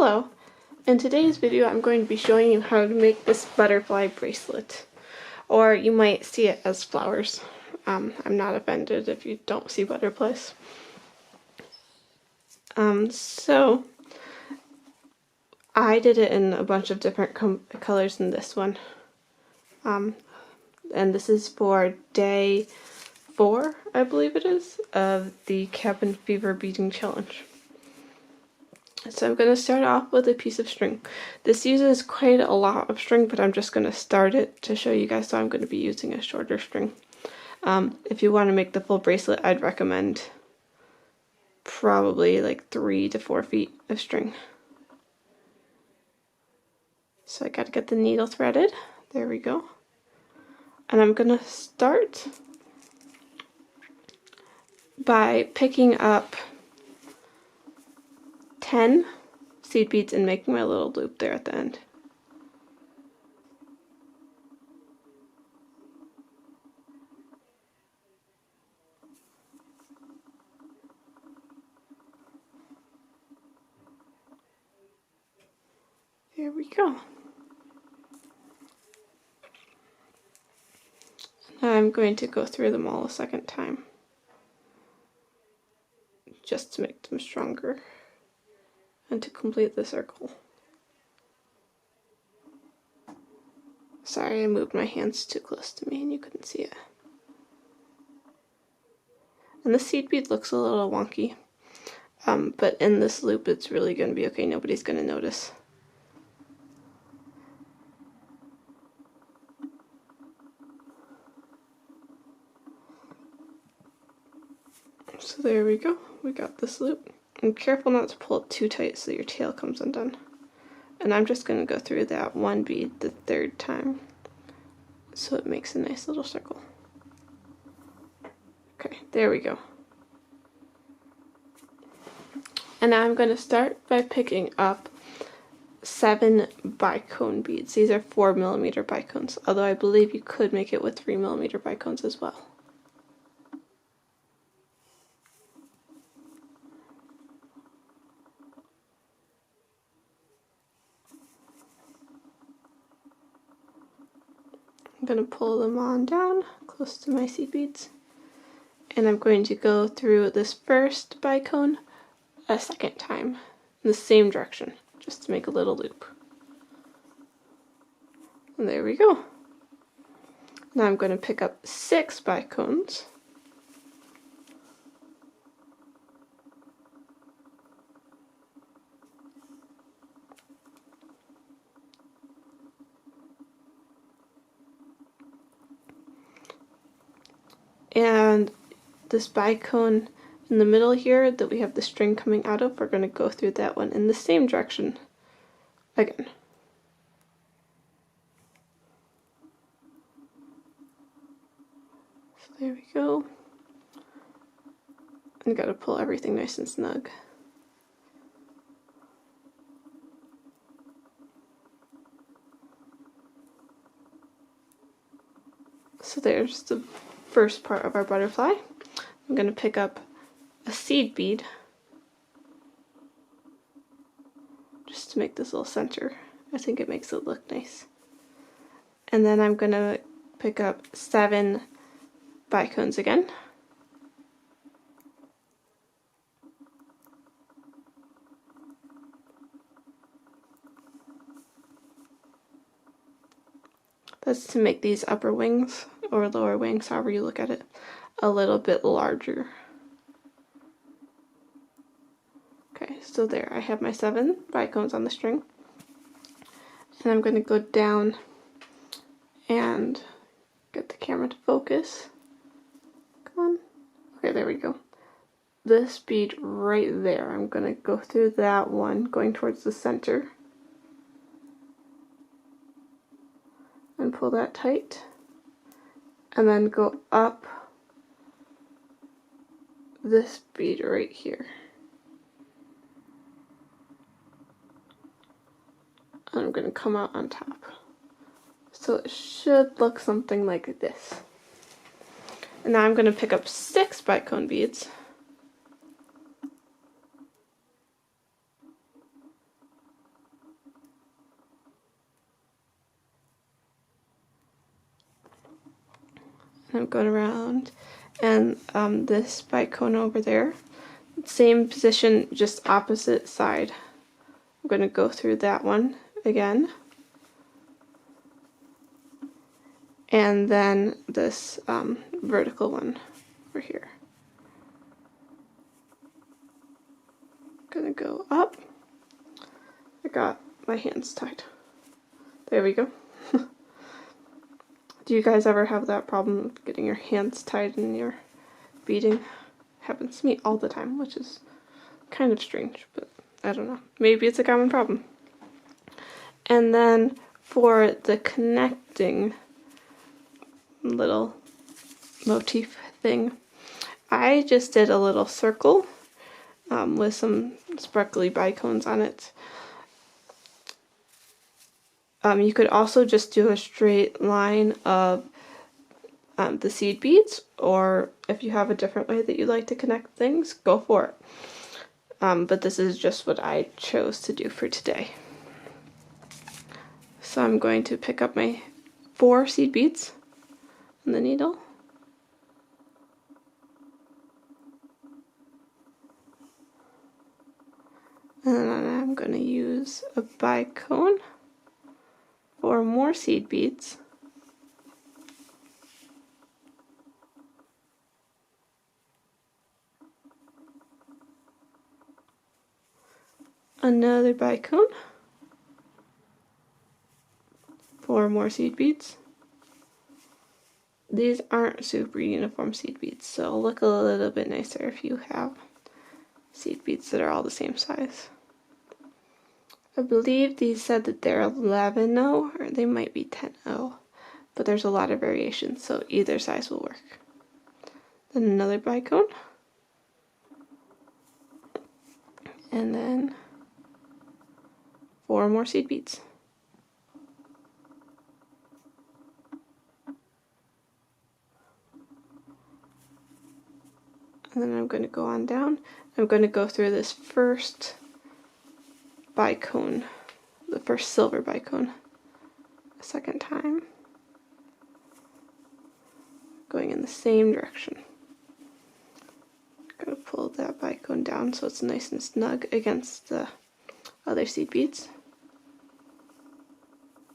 Hello! In today's video I'm going to be showing you how to make this butterfly bracelet, or you might see it as flowers. I'm not offended if you don't see butterflies. So I did it in a bunch of different colors than this one, and this is for day 4, I believe it is, of the cabin fever beading challenge. So I'm going to start off with a piece of string. This uses quite a lot of string, but I'm just going to start it to show you guys, so I'm going to be using a shorter string. If you want to make the full bracelet, I'd recommend probably like 3 to 4 feet of string. So I got to get the needle threaded. There we go. And I'm going to start by picking up 10 seed beads and making my little loop there at the end. There we go. Now I'm going to go through them all a second time, just to make them stronger and to complete the circle. Sorry, I moved my hands too close to me and you couldn't see it. And the seed bead looks a little wonky, but in this loop it's really going to be okay. Nobody's going to notice. So there we go. We got this loop. And careful not to pull it too tight so your tail comes undone. And I'm just going to go through that one bead the 3rd time, so it makes a nice little circle. Okay, there we go. And now I'm going to start by picking up 7 bicone beads. These are 4mm bicones, although I believe you could make it with 3mm bicones as well. I'm going to pull them on down close to my seed beads, and I'm going to go through this first bicone a second time in the same direction, just to make a little loop. And there we go. Now I'm going to pick up 6 bicones. And this bicone in the middle here that we have the string coming out of, we're going to go through that one in the same direction again. So there we go. And got to pull everything nice and snug. So there's the first part of our butterfly. I'm going to pick up a seed bead just to make this little center. I think it makes it look nice. And then I'm going to pick up 7 bicones again. That's to make these upper wings, or lower wings, however you look at it, a little bit larger. Okay, so there, I have my 7 bicones on the string. And I'm going to go down and get the camera to focus. Come on. Okay, there we go. This bead right there, I'm going to go through that one, going towards the center. And pull that tight. And then go up this bead right here. And I'm going to come out on top. So it should look something like this. And now I'm going to pick up 6 bicone beads. I'm going around, and this bicone over there, same position, just opposite side. I'm going to go through that one again, and then this vertical one over here. Gonna go up. I got my hands tied. There we go. Do you guys ever have that problem of getting your hands tied in your beading? Happens to me all the time, which is kind of strange, but I don't know. Maybe it's a common problem. And then for the connecting little motif thing, I just did a little circle with some sparkly bicones on it. You could also just do a straight line of the seed beads, or if you have a different way that you like to connect things, go for it. But this is just what I chose to do for today. So I'm going to pick up my 4 seed beads on the needle. And then I'm going to use a bicone for more seed beads. Another bicone for more seed beads. These aren't super uniform seed beads, so it'll look a little bit nicer if you have seed beads that are all the same size. I believe these said that they're 11-0, or they might be 10-0, but there's a lot of variation, so either size will work. Then another bicone, and then 4 more seed beads. And then I'm going to go on down. I'm going to go through this first bicone, the first silver bicone, a second time, going in the same direction. I'm going to pull that bicone down so it's nice and snug against the other seed beads.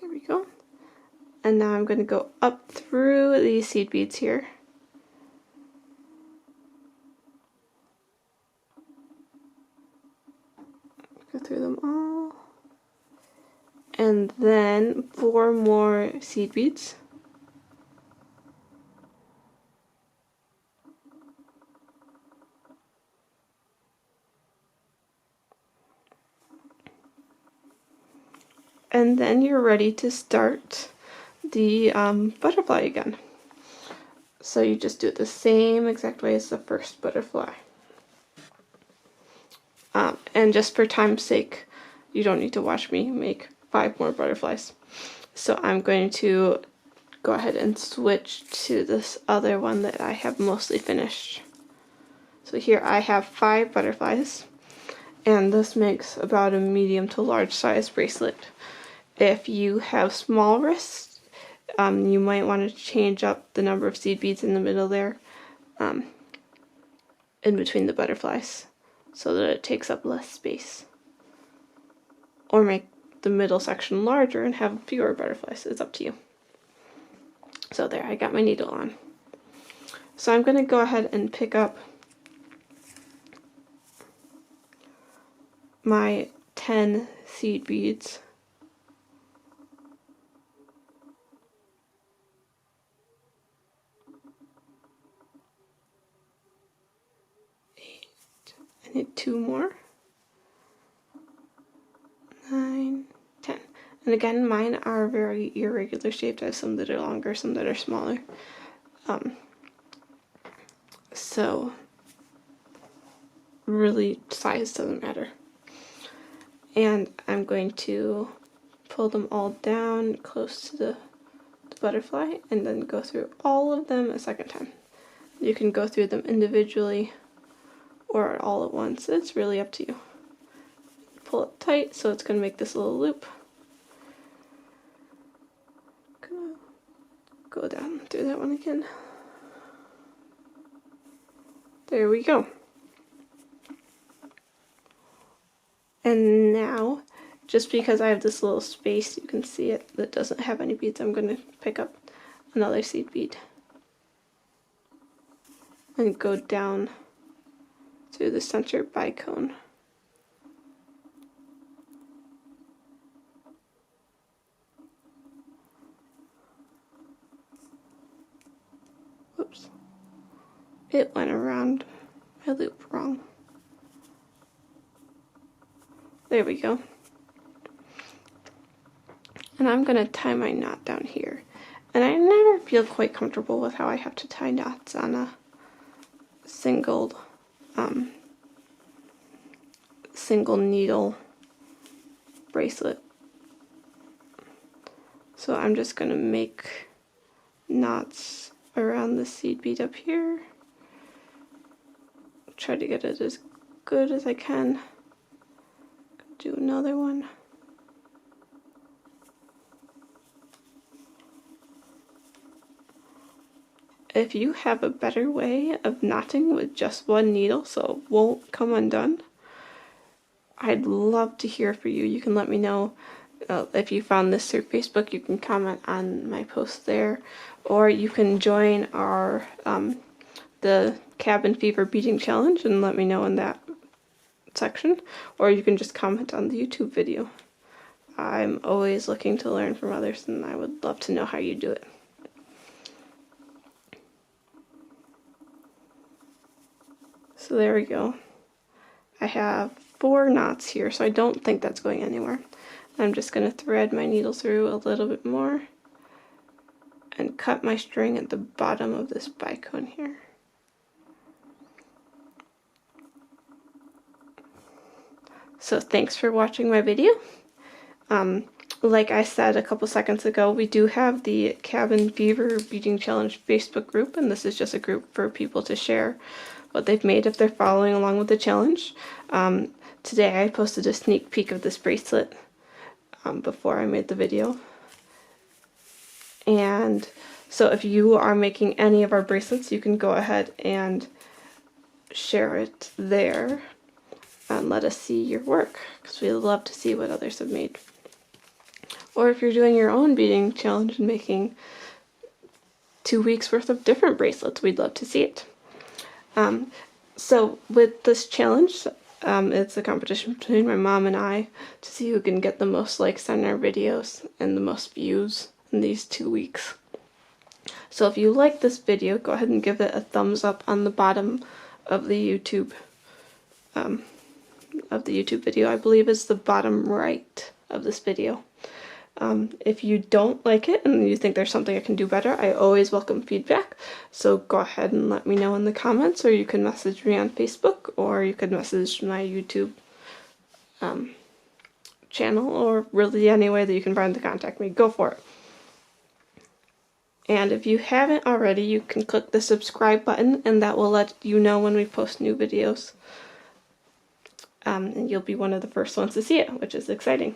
There we go. And now I'm going to go up through these seed beads here. Go through them all. And then 4 more seed beads. And then you're ready to start the butterfly again. So you just do it the same exact way as the first butterfly. And just for time's sake, you don't need to watch me make 5 more butterflies. So I'm going to go ahead and switch to this other one that I have mostly finished. So here I have 5 butterflies, and this makes about a medium to large size bracelet. If you have small wrists, you might want to change up the number of seed beads in the middle there, in between the butterflies, so that it takes up less space. Or make the middle section larger and have fewer butterflies. It's up to you. So there, I got my needle on. So I'm going to go ahead and pick up my 10 seed beads. I need 2 more. 9, 10. And again, mine are very irregular shaped. I have some that are longer, some that are smaller. So really size doesn't matter. And I'm going to pull them all down close to the butterfly and then go through all of them a second time. You can go through them individually or all at once. It's really up to you. Pull it tight so it's going to make this little loop. Gonna go down through that one again. There we go. And now, just because I have this little space, you can see it, that doesn't have any beads, I'm going to pick up another seed bead and go down to the center bicone. Whoops. It went around my loop wrong. There we go. And I'm going to tie my knot down here. And I never feel quite comfortable with how I have to tie knots on a single needle bracelet. So I'm just going to make knots around the seed bead up here. Try to get it as good as I can. Do another one. If you have a better way of knotting with just one needle so it won't come undone, I'd love to hear from you. You can let me know. If you found this through Facebook, you can comment on my post there, or you can join our the Cabin Fever Beading Challenge and let me know in that section, or you can just comment on the YouTube video. I'm always looking to learn from others, and I would love to know how you do it. So there we go. I have 4 knots here, so I don't think that's going anywhere. I'm just going to thread my needle through a little bit more and cut my string at the bottom of this bicone here. So thanks for watching my video. Like I said a couple seconds ago, we do have the Cabin Fever Beading Challenge Facebook group, and this is just a group for people to share what they've made if they're following along with the challenge. Today I posted a sneak peek of this bracelet before I made the video. And so if you are making any of our bracelets, you can go ahead and share it there and let us see your work, because we love to see what others have made. Or if you're doing your own beading challenge and making 2 weeks worth of different bracelets, we'd love to see it. So with this challenge, it's a competition between my mom and I to see who can get the most likes on our videos and the most views in these 2 weeks. So if you like this video, go ahead and give it a thumbs up on the bottom of the YouTube video. I believe is the bottom right of this video. If you don't like it and you think there's something I can do better, I always welcome feedback. So go ahead and let me know in the comments, or you can message me on Facebook, or you could message my YouTube channel, or really any way that you can find to contact me. Go for it. And if you haven't already, you can click the subscribe button, and that will let you know when we post new videos. And you'll be one of the first ones to see it, which is exciting.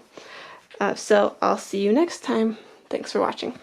So I'll see you next time. Thanks for watching.